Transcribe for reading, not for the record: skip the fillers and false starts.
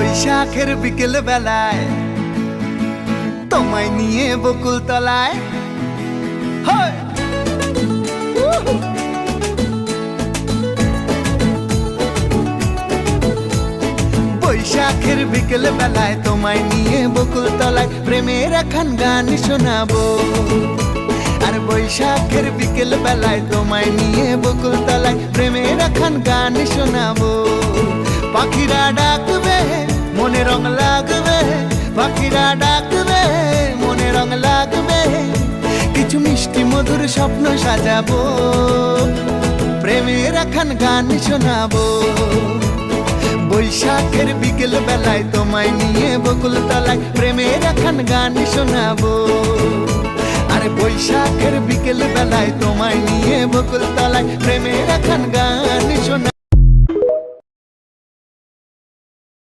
বৈশাখের বিকেল বেলায় তোমায় নিয়ে বকুল তলায় বৈশাখের বিকেল বেলায় তোমায় নিয়ে বকুল তলায় প্রেমের একখান গান শোনাবো। আর বৈশাখের বিকেল বেলায় তোমায় নিয়ে বকুল তলায় প্রেমের একখান গান শোনাবো। পাখিরা ডাকবে মনে রং লাগবে, পাখিরা ডাকবে মনে রং লাগবে, কিছু মিষ্টি মধুর স্বপ্ন সাজাবো, প্রেমের একখান গান শোনাবো। বৈশাখের বিকেল বেলায় তোমায় নিয়ে বকুল তলায় প্রেমের একখান গান শোনাবো। আরে বৈশাখের বিকেল বেলায় তোমায় নিয়ে বকুল তলায় প্রেমের একখান গান শোনাবো।